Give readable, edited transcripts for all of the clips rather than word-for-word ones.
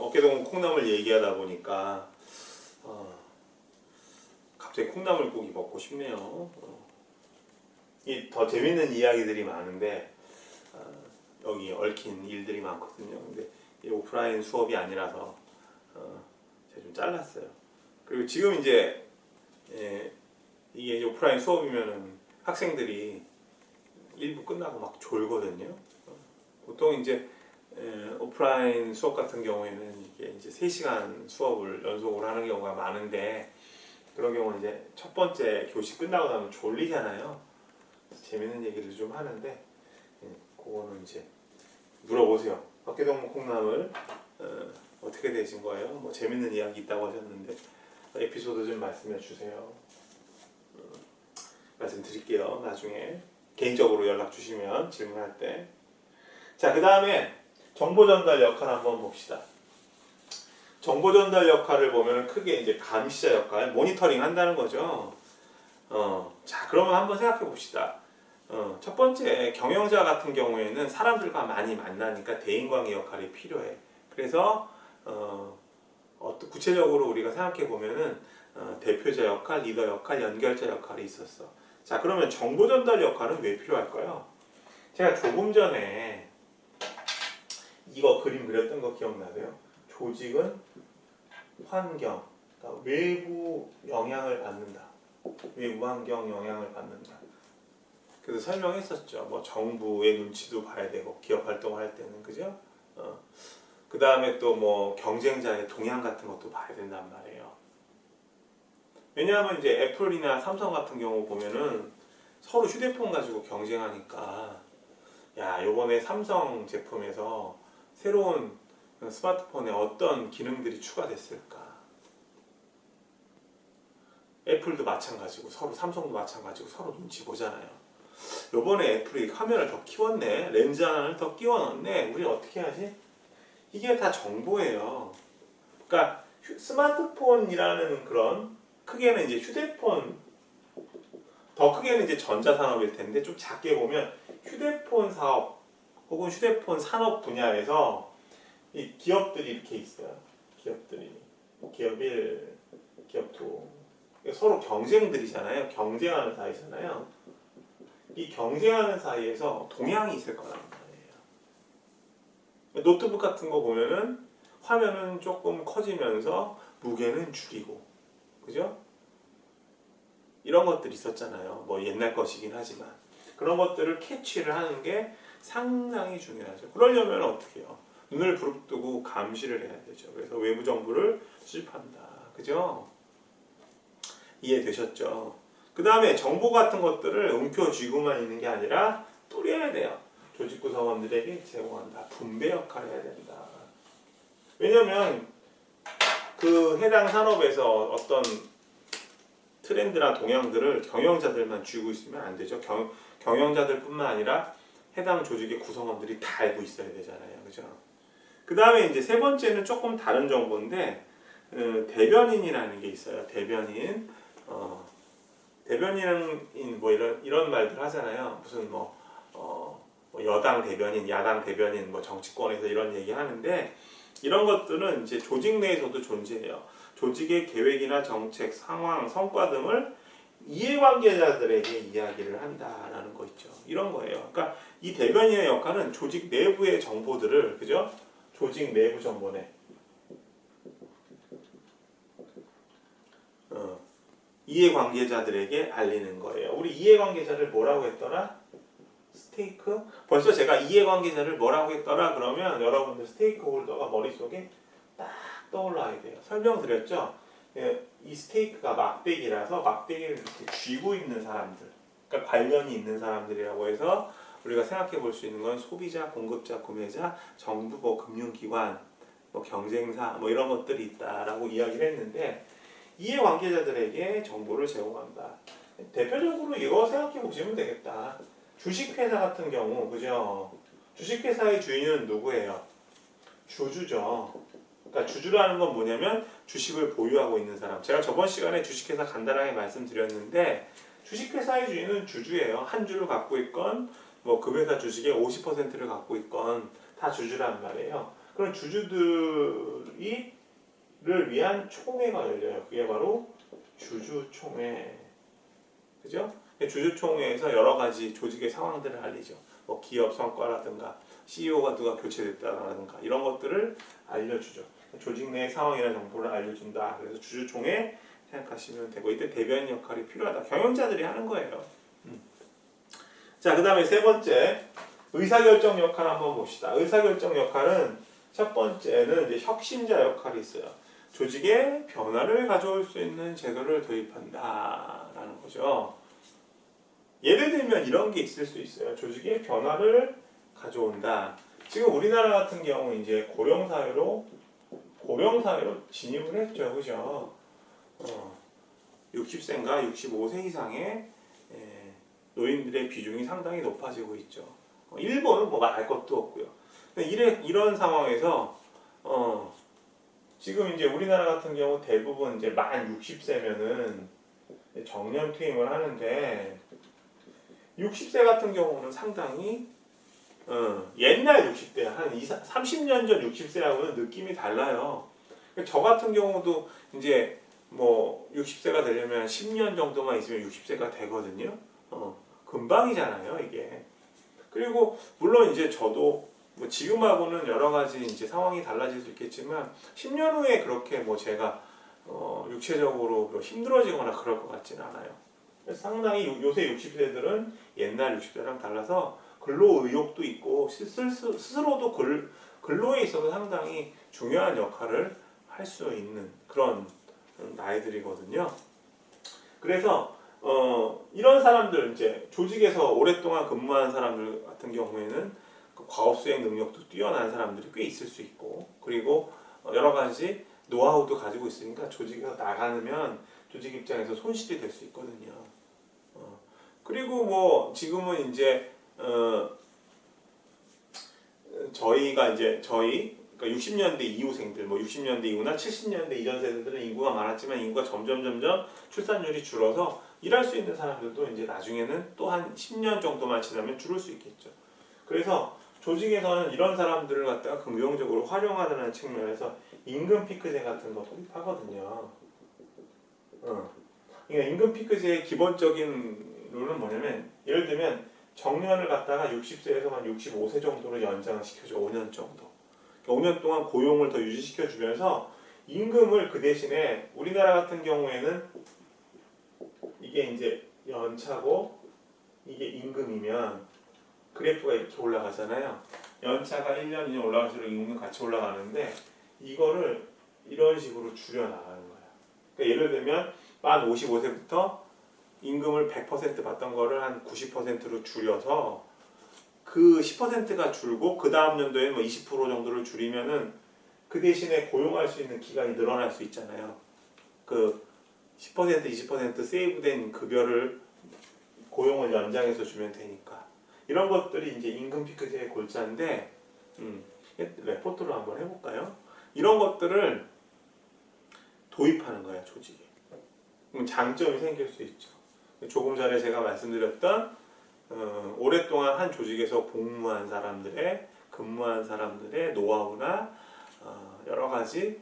어깨동무 콩나물 얘기하다 보니까 갑자기 콩나물국이 먹고 싶네요. 이 더 재밌는 이야기들이 많은데 여기 얽힌 일들이 많거든요. 근데 이 오프라인 수업이 아니라서 제가 좀 잘랐어요. 그리고 지금 이제 이게 오프라인 수업이면은 학생들이 일부 끝나고 막 졸거든요. 보통 이제 오프라인 수업 같은 경우에는 이게 이제 3시간 수업을 연속으로 하는 경우가 많은데, 그런 경우는 이제 첫 번째 교시 끝나고 나면 졸리잖아요. 재밌는 얘기를 좀 하는데, 그거는 이제 물어보세요. 어깨동무 콩나물 어떻게 되신 거예요? 뭐 재밌는 이야기 있다고 하셨는데 에피소드 좀 말씀해 주세요. 말씀드릴게요. 나중에 개인적으로 연락 주시면 질문할 때. 자, 그 다음에 정보 전달 역할 한번 봅시다. 정보 전달 역할을 보면 크게 이제 감시자 역할, 모니터링 한다는 거죠. 자, 그러면 한번 생각해 봅시다. 첫 번째, 경영자 같은 경우에는 사람들과 많이 만나니까 대인관계 역할이 필요해. 그래서 구체적으로 우리가 생각해 보면은 대표자 역할, 리더 역할, 연결자 역할이 있었어. 자, 그러면 정보 전달 역할은 왜 필요할까요? 제가 조금 전에 이거 그림 그렸던 거 기억나세요? 조직은 환경, 그러니까 외부 영향을 받는다. 외부 환경 영향을 받는다. 그래서 설명했었죠. 뭐 정부의 눈치도 봐야 되고 기업 활동을 할 때는, 그죠? 그 다음에 또 뭐 경쟁자의 동향 같은 것도 봐야 된단 말이에요. 왜냐하면 이제 애플이나 삼성 같은 경우 보면은 서로 휴대폰 가지고 경쟁하니까, 야, 요번에 삼성 제품에서 새로운 스마트폰에 어떤 기능들이 추가됐을까? 애플도 마찬가지고 서로, 삼성도 마찬가지고 서로 눈치 보잖아요. 요번에 애플이 카메라를 더 키웠네, 렌즈 하나를 더 끼워 넣었네, 우리 어떻게 하지? 이게 다 정보예요. 그러니까 스마트폰이라는 그런, 크게는 이제 휴대폰, 더 크게는 이제 전자산업일 텐데, 좀 작게 보면 휴대폰 사업 혹은 휴대폰 산업 분야에서 이 기업들이 이렇게 있어요. 기업들이 기업 1, 기업 2, 서로 경쟁들이잖아요. 경쟁하는 사이잖아요. 이 경쟁하는 사이에서 동향이 있을 거란 말이에요. 노트북 같은 거 보면은 화면은 조금 커지면서 무게는 줄이고, 그죠? 이런 것들이 있었잖아요. 뭐 옛날 것이긴 하지만 그런 것들을 캐치를 하는 게 상당히 중요하죠. 그러려면 어떻게 해요? 눈을 부릅뜨고 감시를 해야 되죠. 그래서 외부 정보를 수집한다. 그죠? 이해되셨죠? 그 다음에 정보 같은 것들을 움켜쥐고만 있는 게 아니라 뿌려야 돼요. 조직 구성원들에게 제공한다. 분배 역할을 해야 된다. 왜냐면 그 해당 산업에서 어떤 트렌드나 동향들을 경영자들만 쥐고 있으면 안 되죠. 경영자들뿐만 아니라 해당 조직의 구성원들이 다 알고 있어야 되잖아요. 그죠? 그 다음에 이제 세 번째는 조금 다른 정보인데, 대변인이라는 게 있어요. 대변인. 대변인 뭐 이런 말들 하잖아요. 무슨 뭐 여당 대변인, 야당 대변인, 뭐 정치권에서 이런 얘기 하는데, 이런 것들은 이제 조직 내에서도 존재해요. 조직의 계획이나 정책, 상황, 성과 등을 이해관계자들에게 이야기를 한다라는 거 있죠. 이런 거예요. 그러니까 이 대변인의 역할은 조직 내부의 정보들을, 그죠? 조직 내부 정보네. 이해관계자들에게 알리는 거예요. 우리 이해관계자를 뭐라고 했더라? 스테이크? 벌써 제가 이해관계자를 뭐라고 했더라? 그러면 여러분들 스테이크 홀더가 머릿속에 딱 떠올라야 돼요. 설명드렸죠? 이 스테이크가 막대기라서 막대기를 이렇게 쥐고 있는 사람들, 그러니까 관련이 있는 사람들이라고 해서 우리가 생각해 볼 수 있는 건 소비자, 공급자, 구매자, 정부, 뭐 금융기관, 뭐 경쟁사, 뭐 이런 것들이 있다라고 이야기를 했는데, 이해관계자들에게 정보를 제공한다. 대표적으로 이거 생각해 보시면 되겠다. 주식회사 같은 경우, 그죠? 주식회사의 주인은 누구예요? 주주죠. 그러니까 주주라는 건 뭐냐면 주식을 보유하고 있는 사람. 제가 저번 시간에 주식회사 간단하게 말씀드렸는데, 주식회사의 주인은 주주예요. 한 주를 갖고 있건, 뭐 그 회사 주식의 50%를 갖고 있건 다 주주란 말이에요. 그런 주주들이 를 위한 총회가 열려요. 그게 바로 주주총회. 그죠? 주주총회에서 여러 가지 조직의 상황들을 알리죠. 뭐 기업 성과라든가 CEO가 누가 교체됐다라든가 이런 것들을 알려주죠. 조직 내 상황이나 정보를 알려준다. 그래서 주주총회 생각하시면 되고 이때 대변인 역할이 필요하다. 경영자들이 하는 거예요. 자, 그 다음에 세 번째 의사결정 역할 한번 봅시다. 의사결정 역할은 첫 번째는 이제 혁신자 역할이 있어요. 조직에 변화를 가져올 수 있는 제도를 도입한다라는 거죠. 예를 들면 이런 게 있을 수 있어요. 조직에 변화를 가져온다. 지금 우리나라 같은 경우 이제 고령사회로 진입을 했죠, 그죠? 60세인가 65세 이상의 노인들의 비중이 상당히 높아지고 있죠. 일본은 뭐 말할 것도 없고요. 이런 상황에서 지금 이제 우리나라 같은 경우 대부분 이제 만 60세면은 정년 퇴임을 하는데 60세 같은 경우는 상당히 옛날 60대 한 30년 전 60세하고는 느낌이 달라요. 저 같은 경우도 이제 뭐 60세가 되려면 10년 정도만 있으면 60세가 되거든요. 금방이잖아요, 이게. 그리고 물론 이제 저도 뭐 지금하고는 여러 가지 이제 상황이 달라질 수 있겠지만 10년 후에 그렇게 뭐 제가 육체적으로 힘들어지거나 그럴 것 같지는 않아요. 상당히 요새 60세들은 옛날 60세랑 달라서 근로 의욕도 있고 스스로도 근로에 있어서 상당히 중요한 역할을 할 수 있는 그런 나이들이거든요. 그래서 이런 사람들 이제 조직에서 오랫동안 근무한 사람들 같은 경우에는 과업 수행 능력도 뛰어난 사람들이 꽤 있을 수 있고 그리고 여러 가지 노하우도 가지고 있으니까 조직에서 나가면 조직 입장에서 손실이 될 수 있거든요. 그리고 뭐 지금은 이제 저희가 이제 그러니까 60년대 이후생들, 뭐 60년대 이후나 70년대 이전 세대들은 인구가 많았지만 인구가 점점 출산율이 줄어서 일할 수 있는 사람들도 이제 나중에는 또 한 10년 정도만 지나면 줄을 수 있겠죠. 그래서 조직에서는 이런 사람들을 갖다가 긍정적으로 활용하는 측면에서 임금 피크제 같은 거 도입하거든요. 그러니까 임금 피크제의 기본적인 룰은 뭐냐면 예를 들면 정년을 갖다가 60세에서 한 65세 정도로 연장을 시켜줘. 5년 정도. 5년 동안 고용을 더 유지시켜 주면서 임금을 그 대신에 우리나라 같은 경우에는 이게 이제 연차고 이게 임금이면 그래프가 이렇게 올라가잖아요. 연차가 1년 이상 올라갈수록 임금이 같이 올라가는데 이거를 이런 식으로 줄여나가는 거예요. 그러니까 예를 들면 만 55세부터 임금을 100% 받던 거를 한 90%로 줄여서 그 10%가 줄고 그 다음 연도에 뭐 20% 정도를 줄이면은 그 대신에 고용할 수 있는 기간이 늘어날 수 있잖아요. 그 10% 20% 세이브된 급여를 고용을 연장해서 주면 되니까 이런 것들이 이제 임금 피크제의 골자인데 레포트로 한번 해볼까요? 이런 것들을 도입하는 거예요, 조직에. 그럼 장점이 생길 수 있죠. 조금 전에 제가 말씀드렸던 오랫동안 한 조직에서 복무한 사람들의 근무한 사람들의 노하우나 여러 가지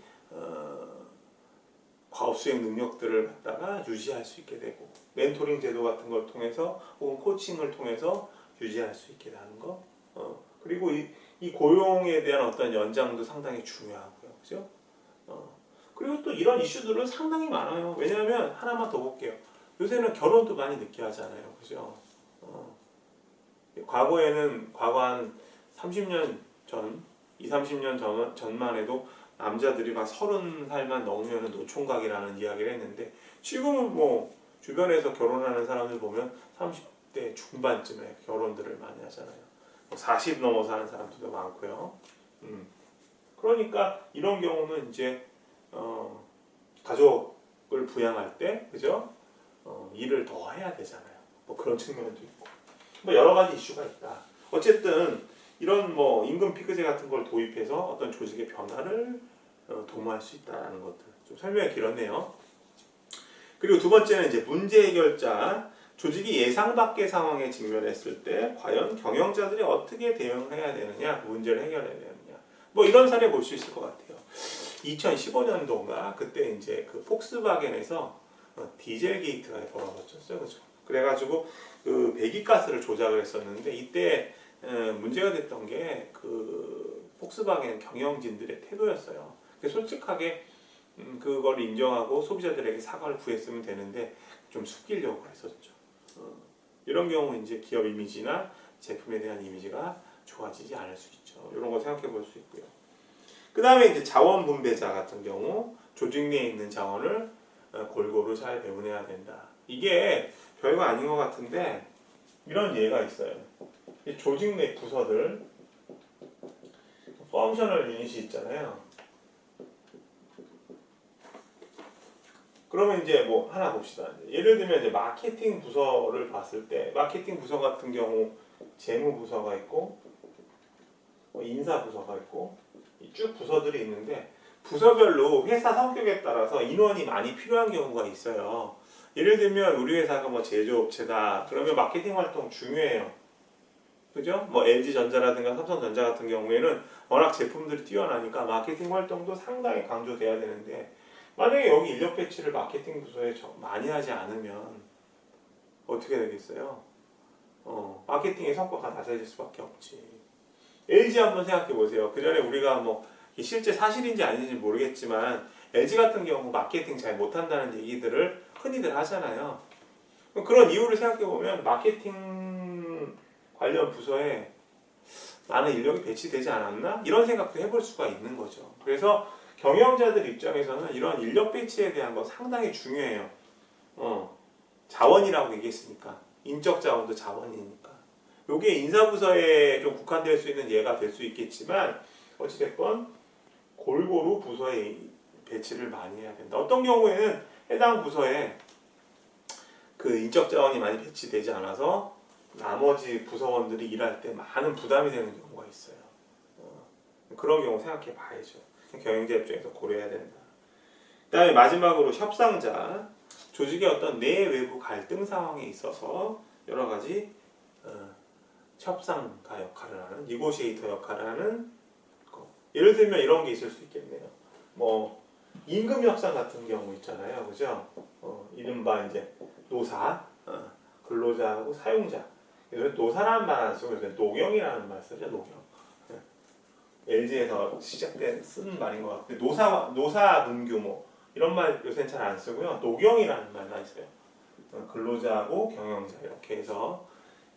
과업 수행 능력들을 갖다가 유지할 수 있게 되고 멘토링 제도 같은 걸 통해서 혹은 코칭을 통해서 유지할 수 있게 되는 거 그리고 이 고용에 대한 어떤 연장도 상당히 중요하고요, 그죠? 그리고 또 이런 이슈들은 상당히 많아요. 왜냐하면 하나만 더 볼게요. 요새는 결혼도 많이 늦게 하잖아요, 그죠? 과거에는 과거 한 30년 전, 30년 전만 해도 남자들이 막 30살만 넘으면 노총각이라는 이야기를 했는데 지금은 뭐 주변에서 결혼하는 사람들 보면 30대 중반쯤에 결혼들을 많이 하잖아요. 40 넘어서 하는 사람들도 많고요. 그러니까 이런 경우는 이제 가족을 부양할 때 그죠? 일을 더 해야 되잖아요. 뭐 그런 측면도 있고 뭐 여러 가지 이슈가 있다. 어쨌든 이런 뭐 임금 피크제 같은 걸 도입해서 어떤 조직의 변화를 도모할 수 있다는 것들 좀 설명이 길었네요. 그리고 두 번째는 이제 문제 해결자. 조직이 예상 밖의 상황에 직면했을 때 과연 경영자들이 어떻게 대응을 해야 되느냐, 그 문제를 해결해야 되느냐. 뭐 이런 사례 볼 수 있을 것 같아요. 2015년도인가 그때 이제 그 폭스바겐에서 디젤 게이트가 벌어졌었어요, 그죠? 그래가지고 그 배기가스를 조작을 했었는데 이때 문제가 됐던 게 그 폭스바겐 경영진들의 태도였어요. 솔직하게 그걸 인정하고 소비자들에게 사과를 구했으면 되는데 좀 숨기려고 했었죠. 이런 경우 이제 기업 이미지나 제품에 대한 이미지가 좋아지지 않을 수 있죠. 이런 거 생각해 볼 수 있고요. 그 다음에 이제 자원 분배자 같은 경우 조직 내에 있는 자원을 골고루 잘 배분해야 된다. 이게 별거 아닌 것 같은데 이런 예가 있어요. 이 조직 내 부서들 펑셔널 유닛이 있잖아요. 그러면 이제 뭐 하나 봅시다. 예를 들면 이제 마케팅 부서를 봤을 때 마케팅 부서 같은 경우 재무 부서가 있고 인사 부서가 있고 쭉 부서들이 있는데 부서별로 회사 성격에 따라서 인원이 많이 필요한 경우가 있어요. 예를 들면 우리 회사가 뭐 제조업체다. 그러면 마케팅 활동 중요해요. 그죠? 뭐 LG전자라든가 삼성전자 같은 경우에는 워낙 제품들이 뛰어나니까 마케팅 활동도 상당히 강조돼야 되는데 만약에 여기 인력 배치를 마케팅 부서에 많이 하지 않으면 어떻게 되겠어요? 마케팅의 성과가 낮아질 수밖에 없지. LG 한번 생각해 보세요. 그 전에 우리가 뭐 실제 사실인지 아닌지 모르겠지만 LG 같은 경우 마케팅 잘 못한다는 얘기들을 흔히들 하잖아요. 그런 이유를 생각해 보면 마케팅 관련 부서에 많은 인력이 배치되지 않았나? 이런 생각도 해볼 수가 있는 거죠. 그래서 경영자들 입장에서는 이런 인력 배치에 대한 거 상당히 중요해요. 자원이라고 얘기했으니까. 인적 자원도 자원이니까. 요게 인사부서에 좀 국한될 수 있는 예가 될 수 있겠지만 어찌됐건 골고루 부서에 배치를 많이 해야 된다. 어떤 경우에는 해당 부서에 그 인적 자원이 많이 배치되지 않아서 나머지 부서원들이 일할 때 많은 부담이 되는 경우가 있어요. 그런 경우 생각해 봐야죠. 경영자 입장에서 고려해야 된다. 그 다음에 마지막으로 협상자. 조직의 어떤 내외부 갈등 상황에 있어서 여러 가지 협상가 역할을 하는, 니고시에이터 역할을 하는 거. 예를 들면 이런 게 있을 수 있겠네요. 뭐 임금 협상 같은 경우 있잖아요, 그죠? 이른바 이제 노사, 근로자하고 사용자. 그래서 노사라는 말 안 쓰고 노경이라는 말 쓰죠, 노경. LG에서 시작된 쓴 말인 것 같아요. 노사 분규모 이런 말 요새는 잘 안 쓰고요. 노경이라는 말만 있어요. 근로자하고 경영자 이렇게 해서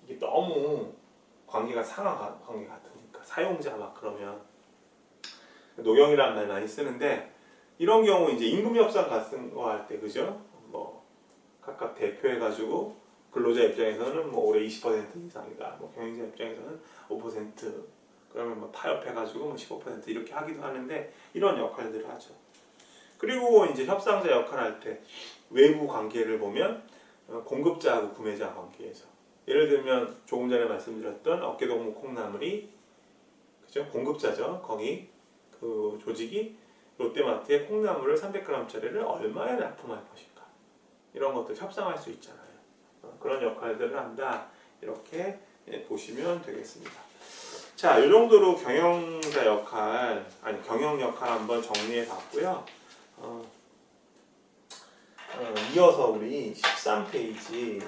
이게 너무 관계가 상하 관계 같으니까 사용자 막 그러면 노경이라는 말 많이 쓰는데 이런 경우 이제 임금 협상 같은 거 할 때 그죠? 뭐 각각 대표해가지고 근로자 입장에서는 뭐 올해 20% 이상이다. 뭐 경영자 입장에서는 5% 그러면 뭐 타협해가지고 뭐 15% 이렇게 하기도 하는데 이런 역할들을 하죠. 그리고 이제 협상자 역할을 할 때 외부 관계를 보면 공급자하고 구매자 관계에서 예를 들면 조금 전에 말씀드렸던 어깨동무 콩나물이 그죠? 공급자죠. 거기 그 조직이 롯데마트에 콩나물을 300g짜리를 얼마에 납품할 것인가 이런 것들 협상할 수 있잖아요. 그런 역할들을 한다 이렇게 보시면 되겠습니다. 자, 이 정도로 경영자 역할 경영 역할 한번 정리해 봤고요. 이어서 우리 13페이지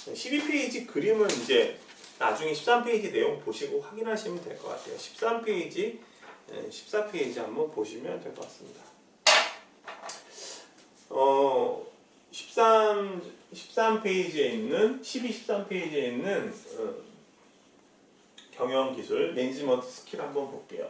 12페이지 그림은 이제 나중에 13페이지 내용 보시고 확인하시면 될 것 같아요. 13페이지 14페이지 한번 보시면 될 것 같습니다. 13페이지에 있는 13페이지에 있는 경영 기술 매니지먼트 스킬 한번 볼게요.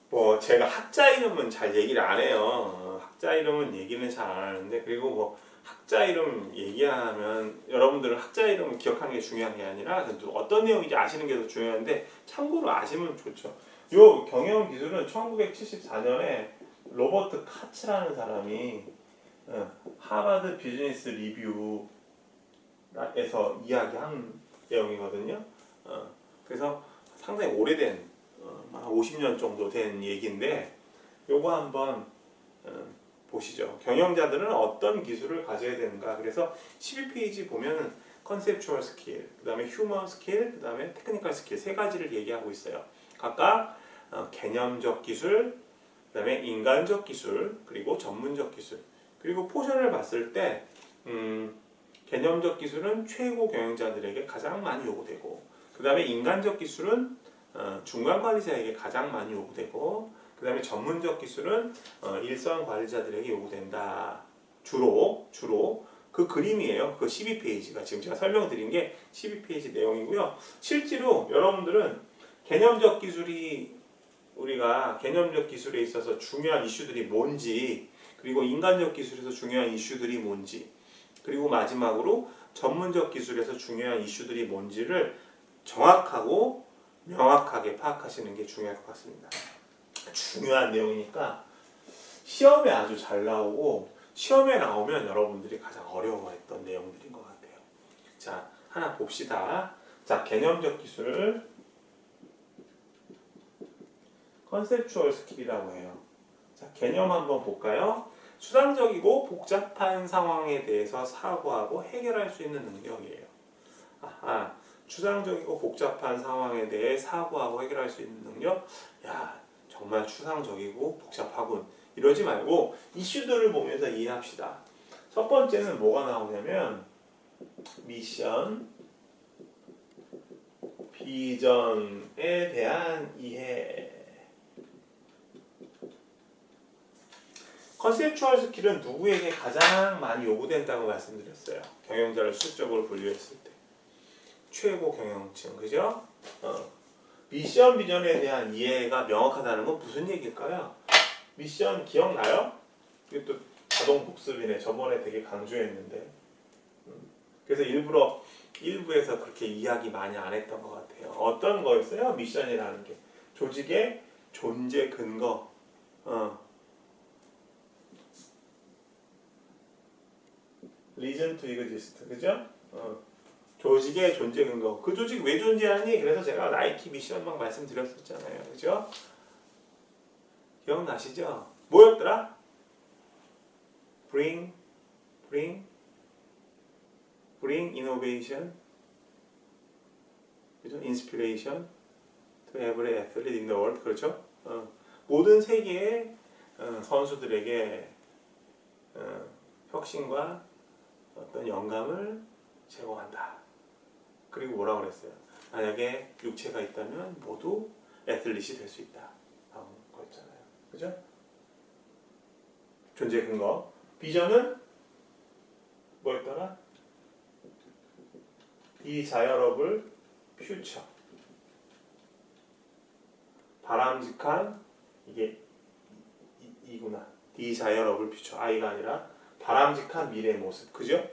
뭐 제가 학자 이름은 잘 얘기를 안 해요. 학자 이름은 얘기는 잘 안 하는데 그리고 뭐 학자 이름 얘기하면 여러분들은 학자 이름을 기억하는 게 중요한 게 아니라 어떤 내용인지 아시는 게 더 중요한데 참고로 아시면 좋죠. 요 경영 기술은 1974년에 로버트 카츠라는 사람이 하버드 비즈니스 리뷰에서 이야기한 내용이거든요. 그래서 상당히 오래된 50년 정도 된 얘기인데 요거 한번 보시죠. 경영자들은 어떤 기술을 가져야 되는가. 그래서 12페이지 보면은 컨셉추얼 스킬, 그 다음에 휴먼 스킬, 그 다음에 테크니컬 스킬 세 가지를 얘기하고 있어요. 각각 개념적 기술, 그 다음에 인간적 기술, 그리고 전문적 기술. 그리고 포션을 봤을 때 개념적 기술은 최고 경영자들에게 가장 많이 요구되고, 그 다음에 인간적 기술은 중간 관리자에게 가장 많이 요구되고, 그 다음에 전문적 기술은 일선 관리자들에게 요구된다. 주로 그 그림이에요. 그 12페이지가 지금 제가 설명드린 게 12페이지 내용이고요. 실제로 여러분들은 개념적 기술이 우리가 개념적 기술에 있어서 중요한 이슈들이 뭔지, 그리고 인간적 기술에서 중요한 이슈들이 뭔지, 그리고 마지막으로 전문적 기술에서 중요한 이슈들이 뭔지를 정확하고 명확하게 파악하시는 게 중요할 것 같습니다. 중요한 내용이니까 시험에 아주 잘 나오고, 시험에 나오면 여러분들이 가장 어려워했던 내용들인 것 같아요. 자, 하나 봅시다. 자, 개념적 기술, 컨셉추얼 스킬이라고 해요. 자, 개념 한번 볼까요? 추상적이고 복잡한 상황에 대해서 사고하고 해결할 수 있는 능력이에요. 아하, 추상적이고 복잡한 상황에 대해 사고하고 해결할 수 있는 능력? 야, 정말 추상적이고 복잡하군. 이러지 말고 이슈들을 보면서 이해합시다. 첫 번째는 뭐가 나오냐면 미션, 비전에 대한 이해. 컨셉추얼 스킬은 누구에게 가장 많이 요구된다고 말씀드렸어요. 경영자를 수적으로 분류했을 때. 최고 경영층, 그죠? 미션, 비전에 대한 이해가 명확하다는 건 무슨 얘기일까요? 미션 기억나요? 이게 또 자동 복습이네. 저번에 되게 강조했는데. 그래서 일부러 일부에서 그렇게 이야기 많이 안 했던 것 같아요. 어떤 거였어요? 미션이라는 게. 조직의 존재 근거. reason to exist. 그죠? 조직의 존재 근거. 그 조직 왜 존재하니? 그래서 제가 나이키 미션 막 말씀드렸었잖아요. 그죠? 기억나시죠? 뭐였더라? bring innovation, 그죠? inspiration to every athlete in the world. 그렇죠? 모든 세계의 선수들에게 혁신과 어떤 영감을 제공한다. 그리고 뭐라고 그랬어요? 만약에 육체가 있다면 모두 애틀릿이 될 수 있다. 나온 거였잖아요. 그죠? 존재 근거. 비전은 뭐였더라? desirable future. 바람직한, 이게 이구나. desirable future. I가 아니라 바람직한 미래 모습. 그죠?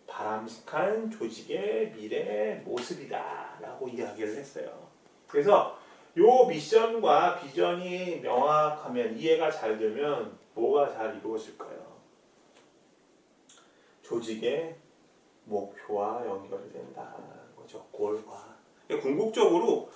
바람직한 조직의 미래 모습이다 라고 이야기를 했어요. 그래서 요 미션과 비전이 명확하면, 이해가 잘 되면 뭐가 잘 이루어질까요? 조직의 목표와 연결된다는 거죠. 골과. 궁극적으로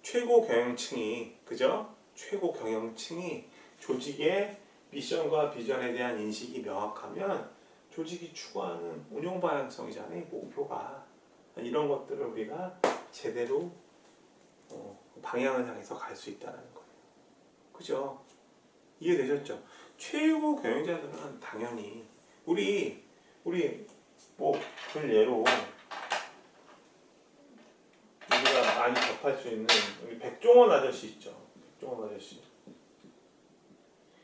최고 경영층이, 그죠? 최고 경영층이 조직의 미션과 비전에 대한 인식이 명확하면 조직이 추구하는 운용 방향성이잖아요. 목표가. 이런 것들을 우리가 제대로 방향을 향해서 갈 수 있다는 거예요. 그죠? 이해되셨죠? 최고 경영자들은 당연히 우리 뭐 불예로 우리가 많이 접할 수 있는 우리 백종원 아저씨 있죠. 백종원 아저씨.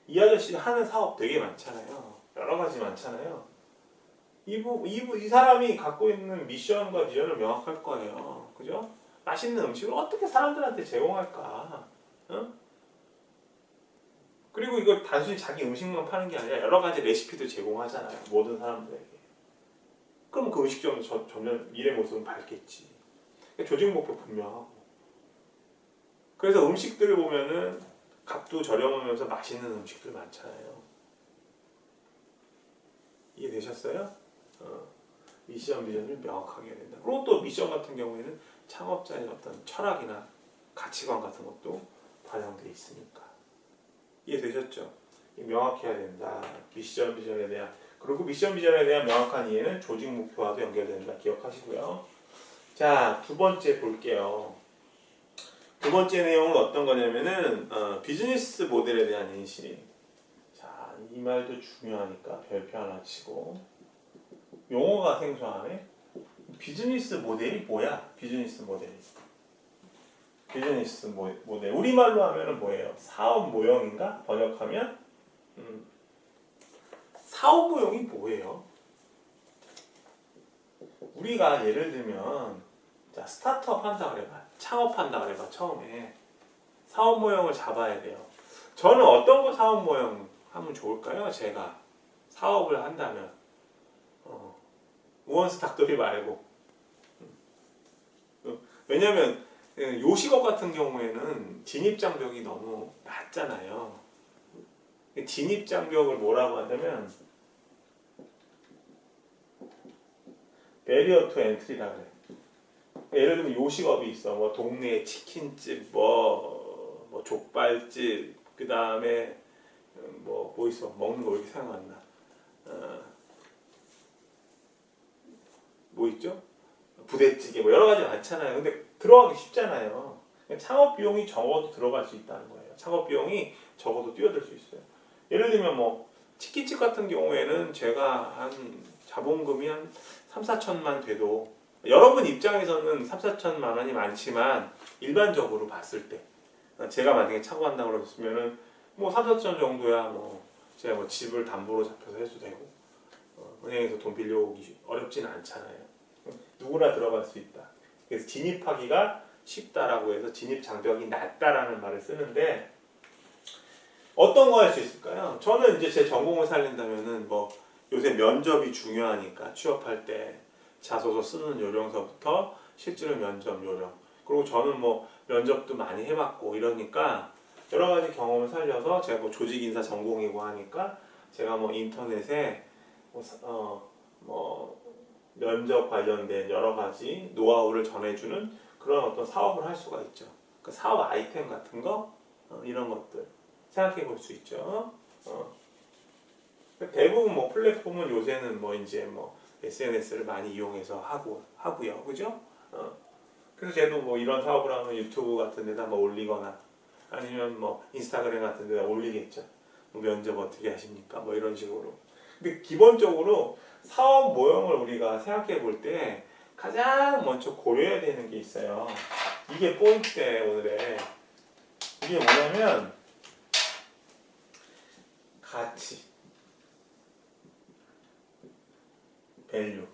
이 아저씨 하는 사업 되게 많잖아요. 여러 가지 많잖아요. 이 사람이 갖고 있는 미션과 비전을 명확할 거예요. 그죠? 맛있는 음식을 어떻게 사람들한테 제공할까? 응? 그리고 이거 단순히 자기 음식만 파는 게 아니라 여러 가지 레시피도 제공하잖아요. 모든 사람들에게. 그럼 그 음식점은 점점 미래 모습은 밝겠지. 조직 목표 분명하고. 그래서 음식들을 보면은 값도 저렴하면서 맛있는 음식들 많잖아요. 이해되셨어요? 미션 비전을 명확하게 해야 된다. 그리고 또 미션 같은 경우에는 창업자의 어떤 철학이나 가치관 같은 것도 반영되어 있으니까. 이해되셨죠? 명확해야 된다. 미션 비전에 대한, 그리고 미션 비전에 대한 명확한 이해는 조직 목표와도 연결된다. 기억하시고요. 자, 두 번째 볼게요. 두 번째 내용은 어떤 거냐면은 비즈니스 모델에 대한 인식. 자, 이 말도 중요하니까 별표 하나 치고. 용어가 생소하네. 비즈니스 모델이 뭐야? 비즈니스 모델이. 비즈니스 모델. 우리말로 하면은 뭐예요? 사업 모형인가? 번역하면? 사업 모형이 뭐예요? 우리가 예를 들면 자, 스타트업 한다 그래봐. 창업한다 그래봐. 처음에 사업 모형을 잡아야 돼요. 저는 어떤 거 사업 모형 하면 좋을까요? 제가 사업을 한다면 우원스 닭도리 말고. 왜냐면 요식업 같은 경우에는 진입장벽이 너무 낮잖아요. 진입장벽을 뭐라고 하냐면 베리어 투 엔트리라 그래. 예를 들면 요식업이 있어. 뭐 동네에 치킨집, 뭐 족발집, 그 다음에 뭐 있어. 먹는 거 왜 이렇게 생각 안 나? 뭐 있죠? 부대찌개 뭐 여러 가지 많잖아요. 근데 들어가기 쉽잖아요. 창업 비용이 적어도 들어갈 수 있다는 거예요. 창업 비용이 적어도 뛰어들 수 있어요. 예를 들면 뭐 치킨집 같은 경우에는 제가 한 자본금이 한 3, 4천만 돼도 여러분 입장에서는 3, 4천만 원이 많지만 일반적으로 봤을 때 제가 만약에 창업한다고 그랬으면은 뭐 3, 4천 정도야 뭐 제가 뭐 집을 담보로 잡혀서 해도 되고 은행에서 돈 빌려오기 어렵지는 않잖아요. 누구나 들어갈 수 있다. 그래서 진입하기가 쉽다라고 해서 진입 장벽이 낮다라는 말을 쓰는데 어떤 거 할 수 있을까요? 저는 이제 제 전공을 살린다면은 뭐 요새 면접이 중요하니까 취업할 때 자소서 쓰는 요령서부터 실제로 면접 요령, 그리고 저는 뭐 면접도 많이 해봤고 이러니까 여러 가지 경험을 살려서 제가 뭐 조직 인사 전공이고 하니까 제가 뭐 인터넷에 뭐 면접 관련된 여러 가지 노하우를 전해주는 그런 어떤 사업을 할 수가 있죠. 그 사업 아이템 같은 거 이런 것들 생각해 볼 수 있죠. 대부분 뭐 플랫폼은 요새는 뭐 이제 뭐 SNS를 많이 이용해서 하고요, 그죠? 그래서 저도 뭐 이런 사업을 하면 유튜브 같은 데다 뭐 올리거나 아니면 뭐 인스타그램 같은 데다 올리겠죠. 뭐 면접 어떻게 하십니까? 뭐 이런 식으로. 근데 기본적으로 사업 모형을 우리가 생각해 볼 때 가장 먼저 고려해야 되는 게 있어요. 이게 포인트예요, 오늘의. 이게 뭐냐면 가치, 밸류.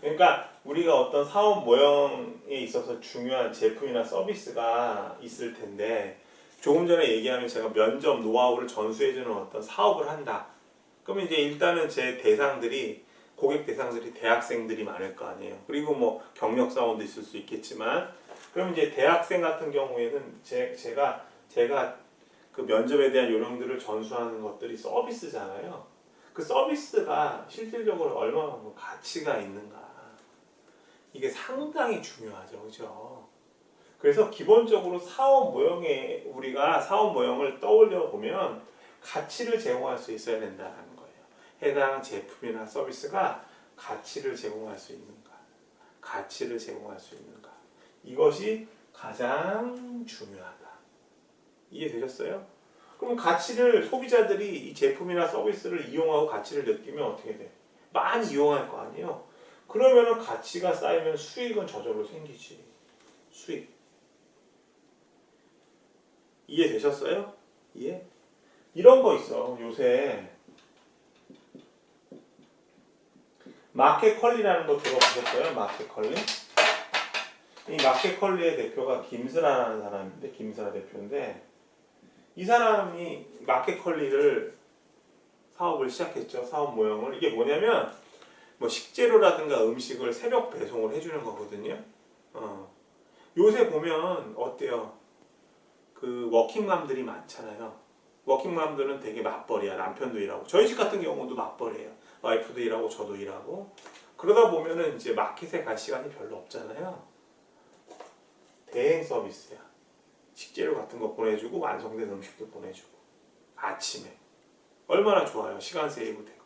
그러니까 우리가 어떤 사업 모형에 있어서 중요한 제품이나 서비스가 있을 텐데 조금 전에 얘기하면 제가 면접 노하우를 전수해주는 어떤 사업을 한다. 그러면 이제 일단은 제 대상들이 고객 대상들이 대학생들이 많을 거 아니에요. 그리고 뭐 경력 사원도 있을 수 있겠지만 그럼 이제 대학생 같은 경우에는 제가 그 면접에 대한 요령들을 전수하는 것들이 서비스잖아요. 그 서비스가 실질적으로 얼마나 가치가 있는가. 이게 상당히 중요하죠. 그죠? 그래서 기본적으로 사업 모형에 우리가 사업 모형을 떠올려 보면 가치를 제공할 수 있어야 된다는 거예요. 해당 제품이나 서비스가 가치를 제공할 수 있는가. 가치를 제공할 수 있는가. 이것이 가장 중요하다. 이해되셨어요? 그럼 가치를 소비자들이 이 제품이나 서비스를 이용하고 가치를 느끼면 어떻게 돼? 많이 이용할 거 아니에요? 그러면은 가치가 쌓이면 수익은 저절로 생기지. 수익. 이해되셨어요? 이해? 이런 거 있어. 요새 마켓컬리라는 거 들어보셨어요? 마켓컬리? 이 마켓컬리의 대표가 김슬아라는 사람인데, 김슬아 대표인데 이 사람이 마켓컬리를 사업을 시작했죠. 사업 모형을. 이게 뭐냐면 뭐 식재료라든가 음식을 새벽 배송을 해주는 거거든요. 요새 보면 어때요? 그 워킹맘들이 많잖아요. 워킹맘들은 되게 맞벌이야. 남편도 일하고. 저희 집 같은 경우도 맞벌이에요. 와이프도 일하고 저도 일하고. 그러다 보면은 이제 마켓에 갈 시간이 별로 없잖아요. 대행 서비스야. 식재료 같은 거 보내주고 완성된 음식도 보내주고 아침에 얼마나 좋아요. 시간 세이브 되고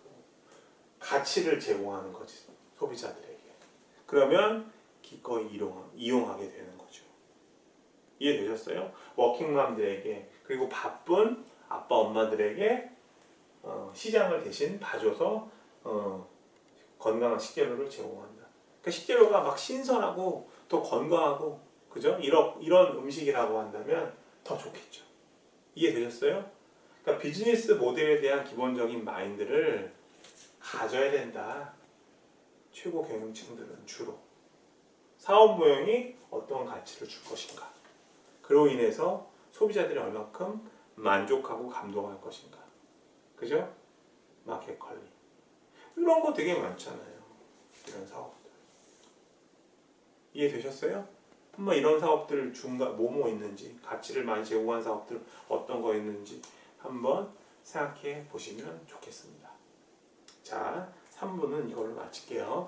가치를 제공하는 거지 소비자들에게. 그러면 기꺼이 이용하게 되는 거죠. 이해되셨어요? 워킹맘들에게 그리고 바쁜 아빠 엄마들에게 시장을 대신 봐줘서 건강한 식재료를 제공한다. 그러니까 식재료가 막 신선하고 더 건강하고 그죠? 이런 음식이라고 한다면 더 좋겠죠. 이해되셨어요? 그러니까 비즈니스 모델에 대한 기본적인 마인드를 가져야 된다. 최고 경영층들은 주로 사업 모형이 어떤 가치를 줄 것인가, 그로 인해서 소비자들이 얼마큼 만족하고 감동할 것인가, 그죠? 마켓 관리 이런 거 되게 많잖아요. 이런 사업들 이해되셨어요? 한번 이런 사업들 중간 뭐뭐 있는지, 가치를 많이 제공한 사업들 어떤 거 있는지 한번 생각해 보시면 좋겠습니다. 자, 3부는 이걸로 마칠게요.